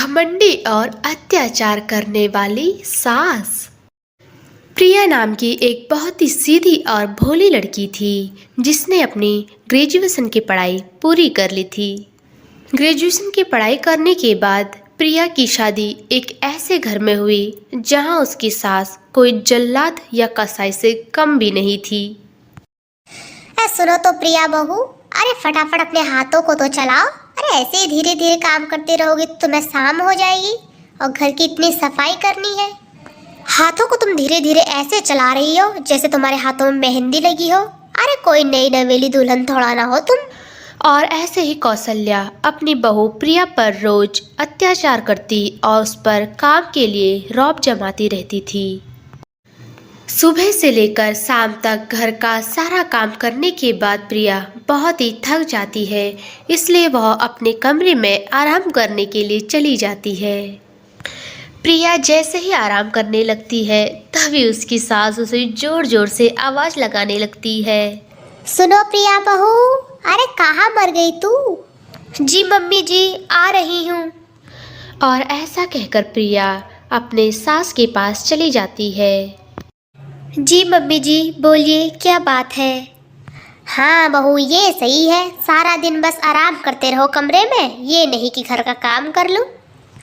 घमंडी और अत्याचार करने वाली सास। प्रिया नाम की एक बहुत ही सीधी और भोली लड़की थी जिसने अपनी ग्रेजुएशन की पढ़ाई पूरी कर ली थी। ग्रेजुएशन की पढ़ाई करने के बाद प्रिया की शादी एक ऐसे घर में हुई जहां उसकी सास कोई जल्लाद या कसाई से कम भी नहीं थी। सुनो तो प्रिया बहू, अरे फटाफट अपने हाथों को तो चलाओ। अरे ऐसे ही धीरे धीरे काम करते रहोगे तो तुम्हें शाम हो जाएगी और घर की इतनी सफाई करनी है। हाथों को तुम धीरे धीरे ऐसे चला रही हो जैसे तुम्हारे हाथों में मेहंदी लगी हो। अरे कोई नई नवेली दुल्हन थोड़ा ना हो तुम। और ऐसे ही कौशल्या अपनी बहू प्रिया पर रोज अत्याचार करती और उस पर काम के लिए रौब जमाती रहती थी। सुबह से लेकर शाम तक घर का सारा काम करने के बाद प्रिया बहुत ही थक जाती है, इसलिए वह अपने कमरे में आराम करने के लिए चली जाती है। प्रिया जैसे ही आराम करने लगती है तभी उसकी सास उसे जोर जोर से आवाज लगाने लगती है। सुनो प्रिया बहू, अरे कहाँ मर गई तू? जी मम्मी जी, आ रही हूँ। और ऐसा कहकर प्रिया अपने सास के पास चली जाती है। जी मम्मी जी, बोलिए क्या बात है? हाँ बहू, ये सही है, सारा दिन बस आराम करते रहो कमरे में, ये नहीं कि घर का काम कर लो।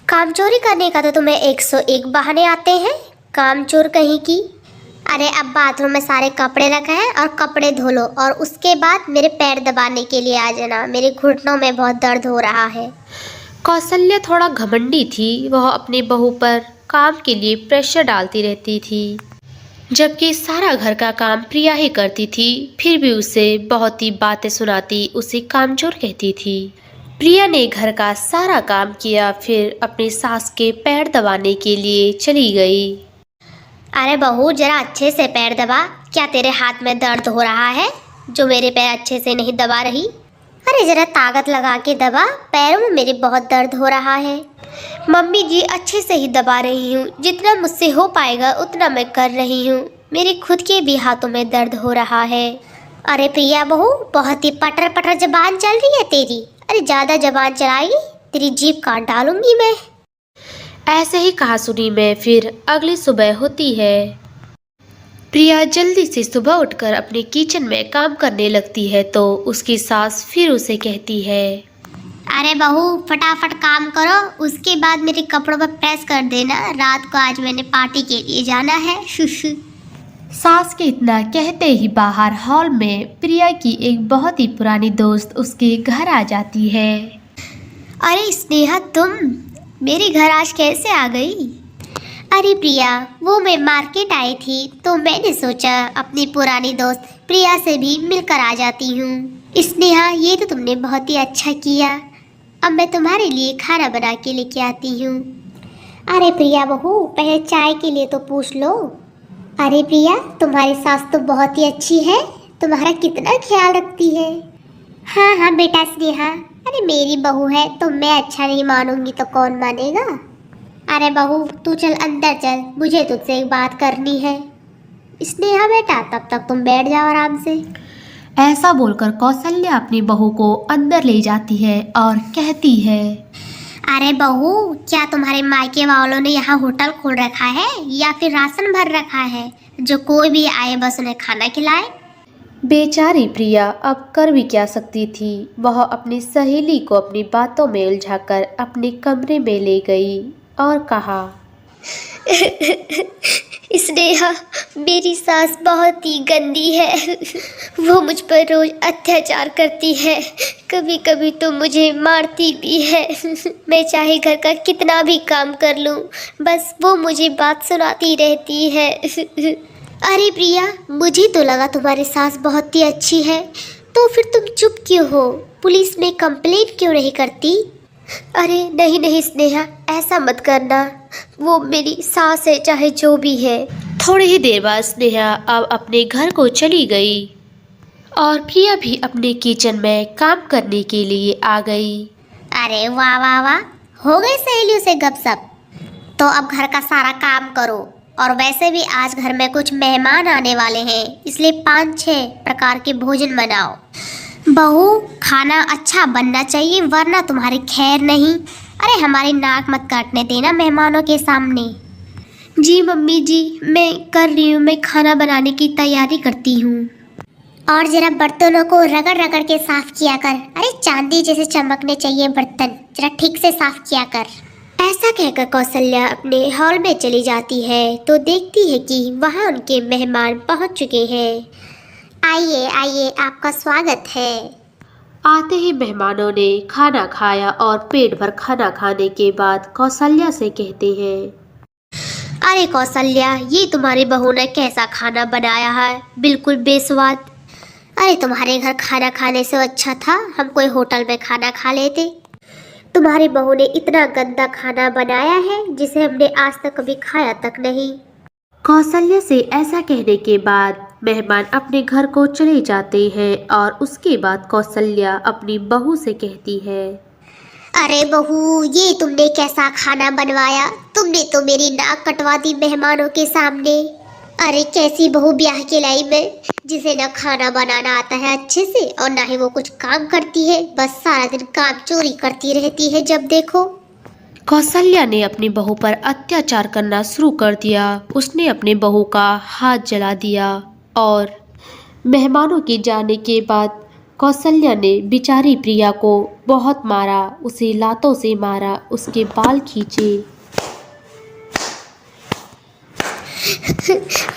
काम चोरी करने का तो तुम्हें 101 बहाने आते हैं, काम चोर कहीं की। अरे अब बाथरूम में सारे कपड़े रखे हैं और कपड़े धो लो और उसके बाद मेरे पैर दबाने के लिए आ जाना, मेरे घुटनों में बहुत दर्द हो रहा है। कौशल्या थोड़ा घमंडी थी, वह अपनी बहू पर काम के लिए प्रेशर डालती रहती थी, जबकि सारा घर का काम प्रिया ही करती थी। फिर भी उसे बहुत ही बातें सुनाती, उसे कामचोर कहती थी। प्रिया ने घर का सारा काम किया, फिर अपनी सास के पैर दबाने के लिए चली गई। अरे बहू जरा अच्छे से पैर दबा, क्या तेरे हाथ में दर्द हो रहा है जो मेरे पैर अच्छे से नहीं दबा रही? अरे जरा ताकत लगा के दबा, पैरों में मेरे बहुत दर्द हो रहा है। मम्मी जी अच्छे से ही दबा रही हूँ, जितना मुझसे हो पाएगा उतना मैं कर रही हूँ, मेरे खुद के भी हाथों में दर्द हो रहा है। अरे प्रिया बहू, बहुत ही पटर पटर जबान चल रही है तेरी। अरे ज़्यादा जबान चलाएगी तेरी जीभ काट डालूंगी मैं। ऐसे ही कहा सुनी में फिर अगली सुबह होती है। प्रिया जल्दी से सुबह उठकर अपने किचन में काम करने लगती है तो उसकी सास फिर उसे कहती है, अरे बहू फटाफट काम करो, उसके बाद मेरे कपड़ों पर प्रेस कर देना, रात को आज मैंने पार्टी के लिए जाना है। सास के इतना कहते ही बाहर हॉल में प्रिया की एक बहुत ही पुरानी दोस्त उसके घर आ जाती है। अरे स्नेहा, तुम मेरे घर आज कैसे आ गई? अरे प्रिया, वो मैं मार्केट आई थी तो मैंने सोचा अपनी पुरानी दोस्त प्रिया से भी मिलकर आ जाती हूँ। स्नेहा, ये तो तुमने बहुत ही अच्छा किया, अब मैं तुम्हारे लिए खाना बना के लेके आती हूँ। अरे प्रिया बहू, पहले चाय के लिए तो पूछ लो। अरे प्रिया, तुम्हारी सास तो बहुत ही अच्छी है, तुम्हारा कितना ख्याल रखती है। हाँ हाँ बेटा स्नेहा, अरे मेरी बहू है तो मैं अच्छा नहीं मानूंगी तो कौन मानेगा। अरे बहू तू चल अंदर चल, मुझे तुझसे एक बात करनी है। स्नेहा बेटा, तब तक तुम बैठ जाओ आराम से। ऐसा बोलकर कौशल्या अपनी बहू को अंदर ले जाती है और कहती है, अरे बहू, क्या तुम्हारे मायके वालों ने यहाँ होटल खोल रखा है या फिर राशन भर रखा है जो कोई भी आए बस उन्हें खाना खिलाए? बेचारी प्रिया अब कर भी क्या सकती थी। वह अपनी सहेली को अपनी बातों में उलझाकर अपने कमरे में ले गई और कहा, स्नेहा, मेरी सास बहुत ही गंदी है, वो मुझ पर रोज अत्याचार करती है, कभी कभी तो मुझे मारती भी है। मैं चाहे घर का कितना भी काम कर लूं, बस वो मुझे बात सुनाती रहती है। अरे प्रिया, मुझे तो लगा तुम्हारी सास बहुत ही अच्छी है, तो फिर तुम चुप क्यों हो? पुलिस में कंप्लेंट क्यों नहीं करती? अरे नहीं नहीं स्नेहा, ऐसा मत करना, वो मेरी सास है चाहे जो भी है। थोड़ी ही देर बाद स्नेहा अब अपने घर को चली गई और प्रिया भी अपने किचन में काम करने के लिए आ गई। अरे वाह वाह वाह, हो गई सहेलियों से गपशप, तो अब घर का सारा काम करो। और वैसे भी आज घर में कुछ मेहमान आने वाले हैं, इसलिए 5-6 प्रकार के भोजन बनाओ। बहू, खाना अच्छा बनना चाहिए वरना तुम्हारी खैर नहीं। अरे हमारी नाक मत काटने देना मेहमानों के सामने। जी मम्मी जी, मैं कर रही हूँ, मैं खाना बनाने की तैयारी करती हूँ। और जरा बर्तनों को रगड़ रगड़ के साफ किया कर। अरे चांदी जैसे चमकने चाहिए बर्तन, जरा ठीक से साफ किया कर। ऐसा कहकर कौशल्या अपने हॉल में चली जाती है तो देखती है कि वहाँ उनके मेहमान पहुँच चुके हैं। आइए आइए, आपका स्वागत है। आते ही मेहमानों ने खाना खाया और पेट भर खाना खाने के बाद कौशल्या से कहते हैं, अरे कौशल्या, ये तुम्हारी बहू ने कैसा खाना बनाया है, बिल्कुल बेस्वाद। अरे तुम्हारे घर खाना खाने से अच्छा था हम कोई होटल में खाना खा लेते। तुम्हारी बहू ने इतना गंदा खाना बनाया है जिसे हमने आज तक कभी खाया तक नहीं। कौशल्या से ऐसा कहने के बाद मेहमान अपने घर को चले जाते हैं और उसके बाद कौशल्या अपनी बहू से कहती है, अरे बहू, ये तुमने कैसा खाना बनवाया? तुमने तो मेरी नाक कटवा दी मेहमानों के सामने। अरे कैसी बहू ब्याह के लाई मैं, जिसे ना खाना बनाना आता है अच्छे से और ना ही वो कुछ काम करती है, बस सारा दिन काम चोरी करती रहती है जब देखो। कौशल्या ने अपनी बहू पर अत्याचार करना शुरू कर दिया। उसने अपनी बहू का हाथ जला दिया और मेहमानों के जाने के बाद कौशल्या ने बेचारी प्रिया को बहुत मारा, उसे लातों से मारा, उसके बाल खींचे।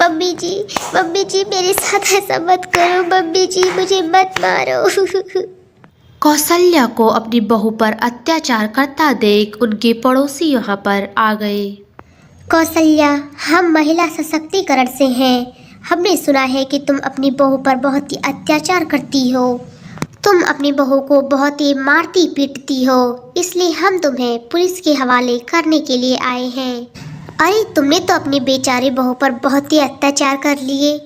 मम्मी जी मेरे साथ ऐसा मत करो, मम्मी जी मुझे मत मारो। कौशल्या को अपनी बहू पर अत्याचार करता देख उनके पड़ोसी यहाँ पर आ गए। कौशल्या, हम महिला सशक्तिकरण से हैं। हमने सुना है कि तुम अपनी बहू पर बहुत ही अत्याचार करती हो। तुम अपनी बहू को बहुत ही मारती पीटती हो, इसलिए हम तुम्हें पुलिस के हवाले करने के लिए आए हैं। अरे तुमने तो अपनी बेचारी बहू पर बहुत ही अत्याचार कर लिए,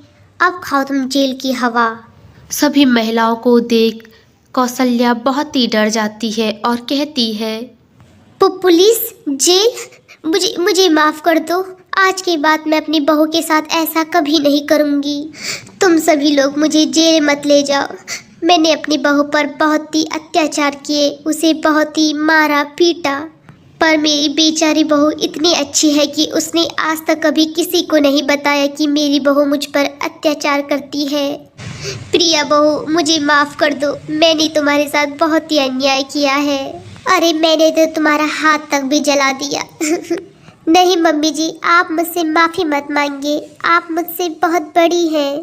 अब खाओ तुम जेल की हवा। सभी महिलाओं को देख कौशल्या बहुत ही डर जाती है और कहती है, पुलिस, जेल, मुझे माफ़ कर दो। आज के बाद मैं अपनी बहू के साथ ऐसा कभी नहीं करूँगी। तुम सभी लोग मुझे जेल मत ले जाओ। मैंने अपनी बहू पर बहुत ही अत्याचार किए, उसे बहुत ही मारा पीटा, पर मेरी बेचारी बहू इतनी अच्छी है कि उसने आज तक कभी किसी को नहीं बताया कि मेरी बहू मुझ पर अत्याचार करती है। प्रिया बहू, मुझे माफ़ कर दो, मैंने तुम्हारे साथ बहुत ही अन्याय किया है। अरे मैंने तो तुम्हारा हाथ तक भी जला दिया। नहीं मम्मी जी, आप मुझसे माफ़ी मत मांगिए, आप मुझसे बहुत बड़ी हैं।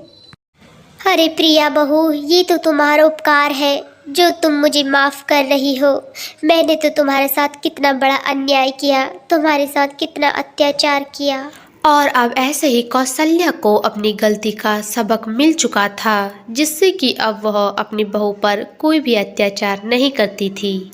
अरे प्रिया बहू, ये तो तुम्हारा उपकार है जो तुम मुझे माफ़ कर रही हो। मैंने तो तुम्हारे साथ कितना बड़ा अन्याय किया, तुम्हारे साथ कितना अत्याचार किया। और अब ऐसे ही कौशल्या को अपनी गलती का सबक मिल चुका था, जिससे कि अब वह अपनी बहू पर कोई भी अत्याचार नहीं करती थी।